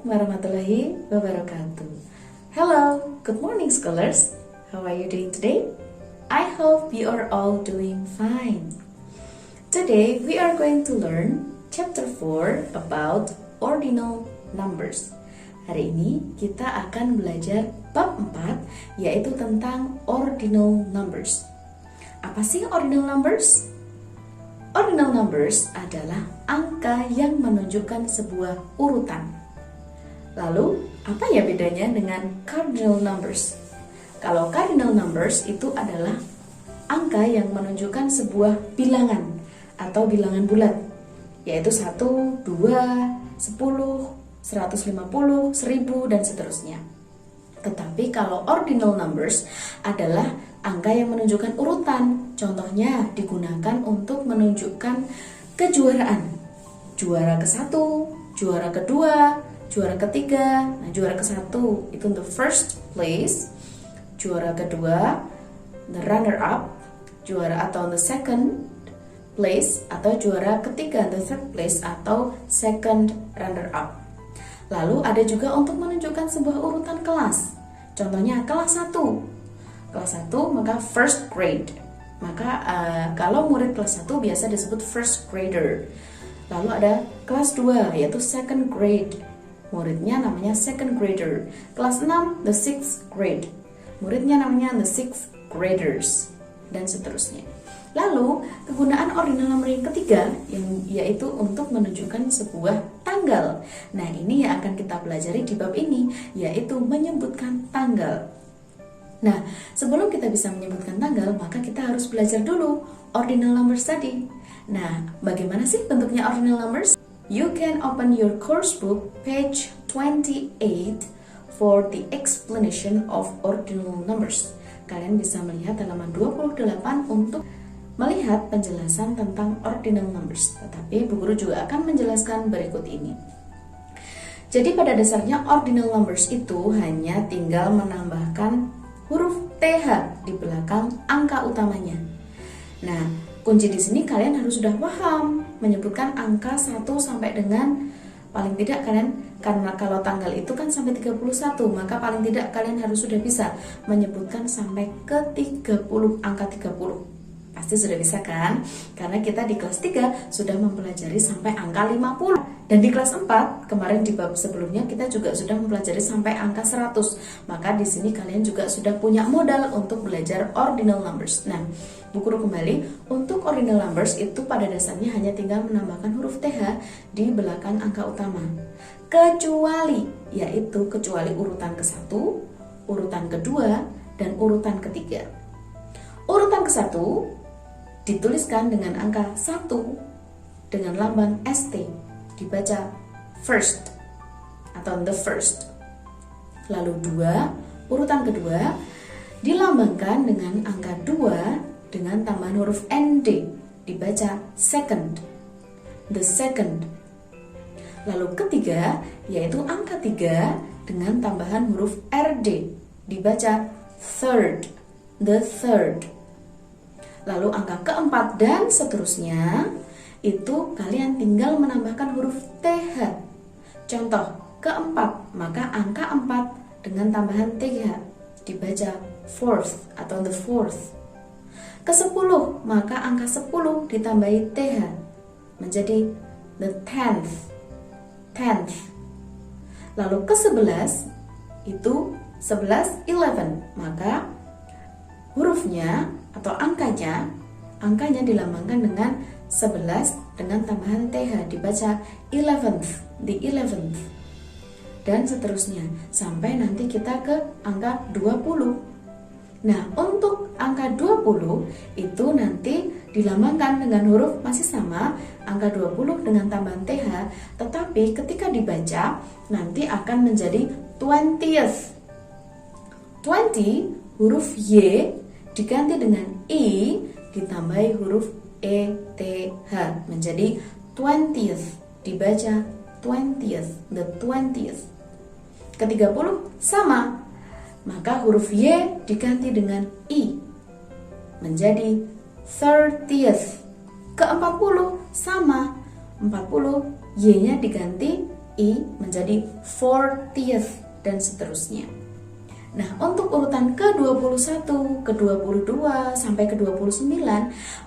warahmatullahi wabarakatuh. Hello, good morning scholars. How are you doing today? I hope you are all doing fine. Today we are going to learn chapter 4 about ordinal numbers. Hari ini kita akan belajar bab 4 yaitu tentang ordinal numbers. Apa sih ordinal numbers? Ordinal numbers adalah angka yang menunjukkan sebuah urutan. Lalu, apa ya bedanya dengan cardinal numbers? Kalau cardinal numbers itu adalah angka yang menunjukkan sebuah bilangan atau bilangan bulat, yaitu 1, 2, 10, 150, 1000, dan seterusnya. Tetapi kalau ordinal numbers adalah angka yang menunjukkan urutan. Contohnya digunakan untuk menunjukkan kejuaraan. Juara ke-1, juara kedua, juara ketiga. Nah, juara ke-1 itu the first place. Juara kedua, the runner up. Juara atau the second place, atau juara ketiga, the third place, atau second runner up. Lalu ada juga untuk menunjukkan sebuah urutan kelas. Contohnya kelas 1. Kelas 1 maka first grade. Maka kalau murid kelas 1 biasa disebut first grader. Lalu ada kelas 2 yaitu second grade. Muridnya namanya second grader. Kelas 6 the sixth grade. Muridnya namanya the sixth graders, dan seterusnya. Lalu kegunaan ordinal number yang ketiga yaitu untuk menunjukkan sebuah tanggal. Nah, ini yang akan kita pelajari di bab ini, yaitu menyebutkan tanggal. Nah, sebelum kita bisa menyebutkan tanggal, maka kita harus belajar dulu ordinal numbers tadi. Nah, bagaimana sih bentuknya ordinal numbers? You can open your course book page 28 for the explanation of ordinal numbers. Kalian bisa melihat halaman 28 untuk melihat penjelasan tentang ordinal numbers. Tetapi Bu Guru juga akan menjelaskan berikut ini. Jadi pada dasarnya ordinal numbers itu hanya tinggal menambahkan huruf TH di belakang angka utamanya. Nah, kunci di sini kalian harus sudah paham menyebutkan angka 1 sampai dengan paling tidak kalian, karena kalau tanggal itu kan sampai 31, maka paling tidak kalian harus sudah bisa menyebutkan sampai ke 30, angka 30. Pasti sudah bisa kan? Karena kita di kelas 3 sudah mempelajari sampai angka 50. Dan di kelas 4, kemarin di bab sebelumnya kita juga sudah mempelajari sampai angka 100. Maka di sini kalian juga sudah punya modal untuk belajar ordinal numbers. Nah, Bu Guru kembali, untuk ordinal numbers itu pada dasarnya hanya tinggal menambahkan huruf TH di belakang angka utama. Kecuali urutan ke-1, urutan kedua, dan urutan ketiga. Urutan ke-1 dituliskan dengan angka 1 dengan lambang ST, dibaca first atau the first. Lalu 2, urutan kedua dilambangkan dengan angka 2 dengan tambahan huruf ND, dibaca second, the second. Lalu ketiga yaitu angka 3 dengan tambahan huruf RD, dibaca third, the third. Lalu angka keempat dan seterusnya itu kalian tinggal menambahkan huruf TH. Contoh, keempat, maka angka 4 dengan tambahan TH, dibaca fourth atau the fourth. Ke-10, maka angka 10 ditambahi TH, menjadi the tenth, tenth. Lalu ke-11 itu 11, 11, maka hurufnya atau angkanya dilambangkan dengan 11 dengan tambahan TH, dibaca 11th, the 11th, dan seterusnya sampai nanti kita ke angka 20. Nah, untuk angka 20 itu nanti dilambangkan dengan huruf masih sama, angka 20 dengan tambahan TH, tetapi ketika dibaca nanti akan menjadi 20th. 20 huruf Y diganti dengan I ditambahi huruf ETH menjadi 20th, dibaca 20th, the 20th. Ke-30 sama, maka huruf Y diganti dengan I menjadi 30th. Ke-40 sama, 40 Y-nya diganti I menjadi 40th, dan seterusnya. Nah, untuk urutan ke-21, ke-22, sampai ke-29,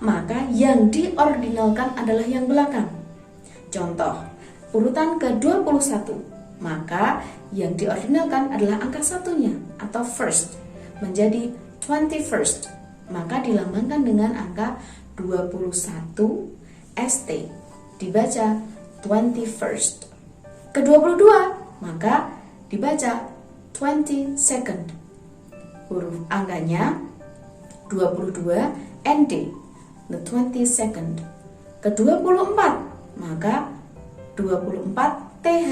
maka yang diordinalkan adalah yang belakang. Contoh, urutan ke-21, maka yang diordinalkan adalah angka satunya atau first, menjadi 21st, maka dilambangkan dengan angka 21 ST, dibaca 21st. Ke-22, maka dibaca 22nd. Huruf angkanya 22 ND, the 22nd. Ke-24, maka 24 TH,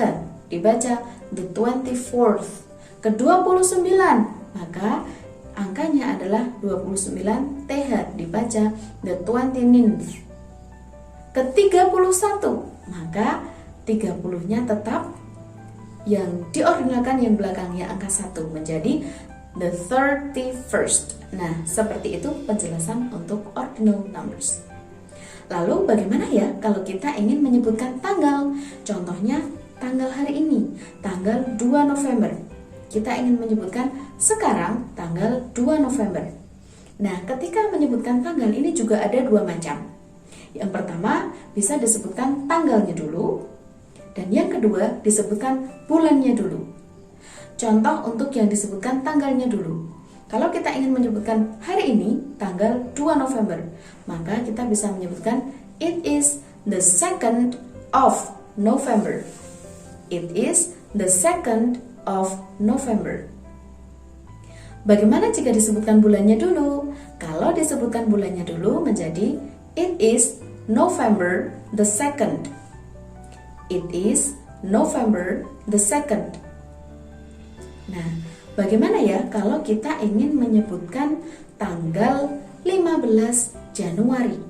dibaca the 24th. Ke-29, maka angkanya adalah 29 TH, dibaca the 29th. Ke-31, maka 30-nya tetap yang diordinalkan yang belakangnya angka 1 menjadi the 31st. Nah, seperti itu penjelasan untuk ordinal numbers. Lalu bagaimana ya kalau kita ingin menyebutkan tanggal? Contohnya tanggal hari ini, tanggal 2 November. Kita ingin menyebutkan sekarang tanggal 2 November. Nah, ketika menyebutkan tanggal ini juga ada dua macam. Yang pertama bisa disebutkan tanggalnya dulu, dan yang kedua disebutkan bulannya dulu. Contoh untuk yang disebutkan tanggalnya dulu. Kalau kita ingin menyebutkan hari ini, tanggal 2 November, maka kita bisa menyebutkan it is the 2nd of November. It is the 2nd of November. Bagaimana jika disebutkan bulannya dulu? Kalau disebutkan bulannya dulu menjadi it is November the 2nd. It is November the 2nd. Nah, bagaimana ya kalau kita ingin menyebutkan tanggal 15 Januari?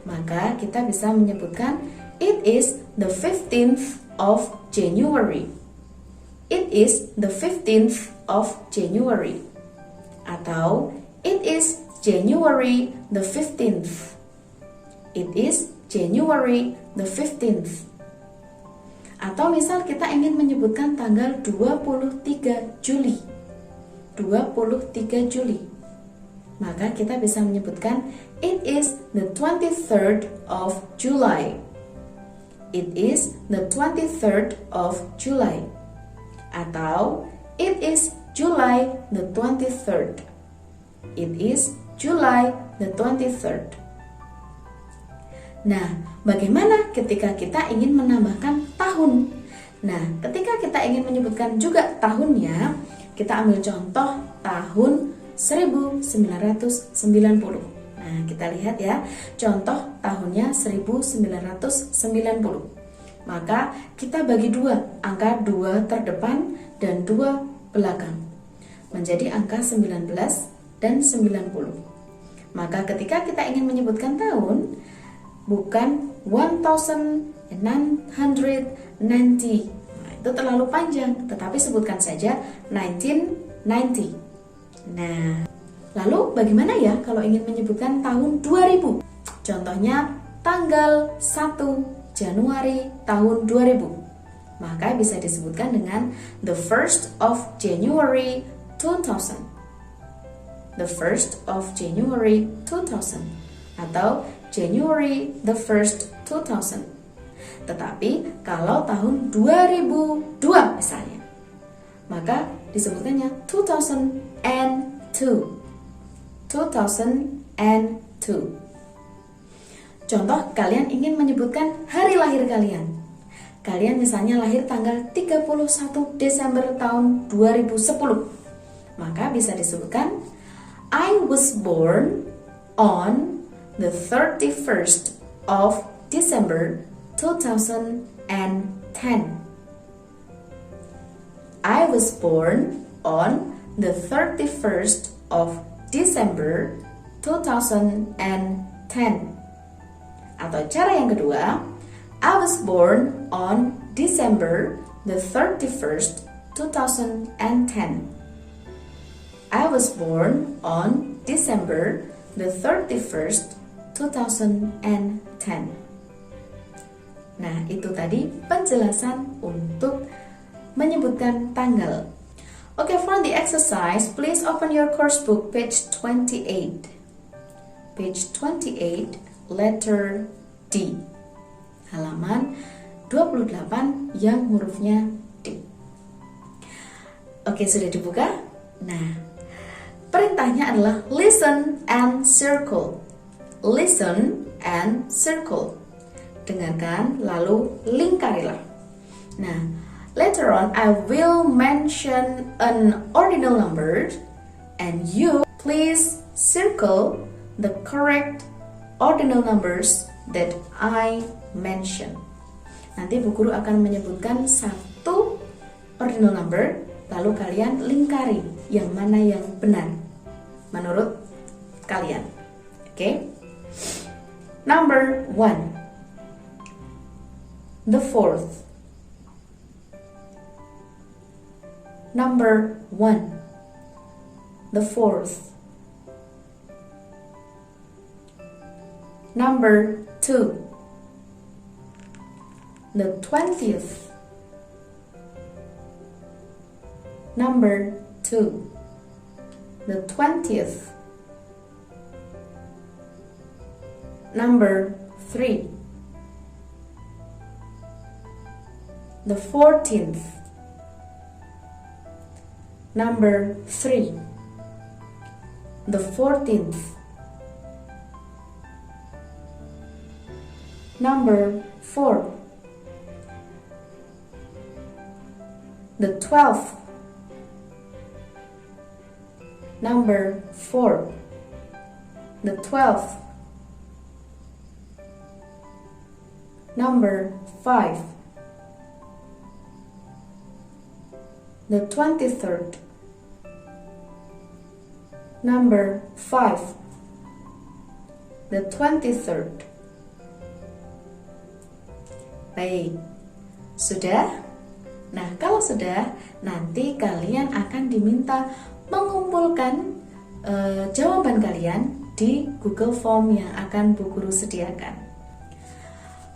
Maka kita bisa menyebutkan it is the 15th of January. It is the 15th of January. Atau it is January the 15th. It is January the 15th. Atau misal kita ingin menyebutkan tanggal 23 Juli. 23 Juli. Maka kita bisa menyebutkan it is the 23rd of July. It is the 23rd of July. Atau it is July the 23rd. It is July the 23rd. Nah, bagaimana ketika kita ingin menambahkan tahun? Nah, ketika kita ingin menyebutkan juga tahunnya, kita ambil contoh tahun 1990. Nah, kita lihat ya, contoh tahunnya 1990. Maka kita bagi dua, angka 2 terdepan dan 2 belakang, menjadi angka 19 dan 90. Maka ketika kita ingin menyebutkan tahun, bukan 1990. Nah, itu terlalu panjang, tetapi sebutkan saja 1990. Nah, lalu bagaimana ya kalau ingin menyebutkan tahun 2000? Contohnya tanggal 1 Januari tahun 2000. Maka bisa disebutkan dengan the 1st of January 2000. The 1st of January 2000 atau January the 1st 2000. Tetapi kalau tahun 2002 misalnya, maka disebutkannya 2002. 2002. Contoh, kalian ingin menyebutkan hari lahir kalian. Kalian misalnya lahir tanggal 31 Desember tahun 2010. Maka bisa disebutkan I was born on the 31st of December 2010. I was born on the 31st of December 2010. Atau cara yang kedua, I was born on December the 31st, 2010. I was born on December the 31st, 2010. Nah, itu tadi penjelasan untuk menyebutkan tanggal. Okay, for the exercise, please open your course book, page 28. Page 28, letter D. Halaman 28 yang hurufnya D. Oke, sudah dibuka? Nah, perintahnya adalah listen and circle. Listen and circle. Dengarkan, lalu lingkarilah. Nah, later on I will mention an ordinal number and you please circle the correct ordinal numbers that I mention. Nanti Bu Guru akan menyebutkan satu ordinal number, lalu kalian lingkari yang mana yang benar menurut kalian. Oke? Number 1. The 4th. Number 1. The 4th. Number 2. The 20th. Number 2. The 20th. Number 3. The 14th. Number 3. The 14th. Number 4. The 12th. Number 4. The 12th. Number 5. The 23rd. Number 5. The 23rd. Baik, sudah? Nah, kalau sudah, nanti kalian akan diminta mengumpulkan jawaban kalian di Google Form yang akan Bu Guru sediakan.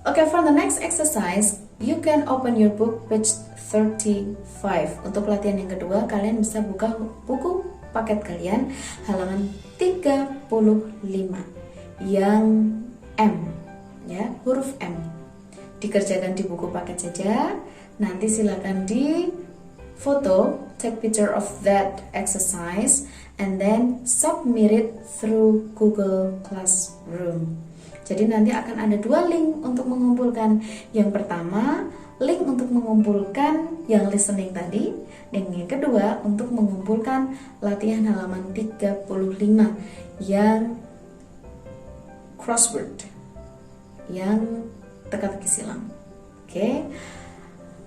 Okay, for the next exercise, you can open your book page 35. Untuk latihan yang kedua, kalian bisa buka buku paket kalian halaman 35 yang M, ya, huruf M. Dikerjakan di buku paket saja. Nanti silakan di foto, take picture of that exercise, and then submit it through Google Classroom. Jadi nanti akan ada dua link untuk mengumpulkan. Yang pertama, link untuk mengumpulkan yang listening tadi, dan yang kedua untuk mengumpulkan latihan halaman 35 yang crossword, yang teka-teki silang.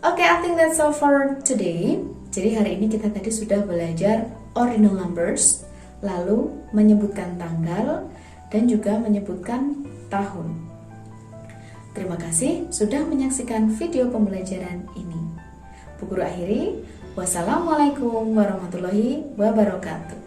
Oke, I think that's all for today. Jadi hari ini kita tadi sudah belajar ordinal numbers, lalu menyebutkan tanggal dan juga menyebutkan tahun. Terima kasih sudah menyaksikan video pembelajaran ini. Bu Guru akhiri, wassalamualaikum warahmatullahi wabarakatuh.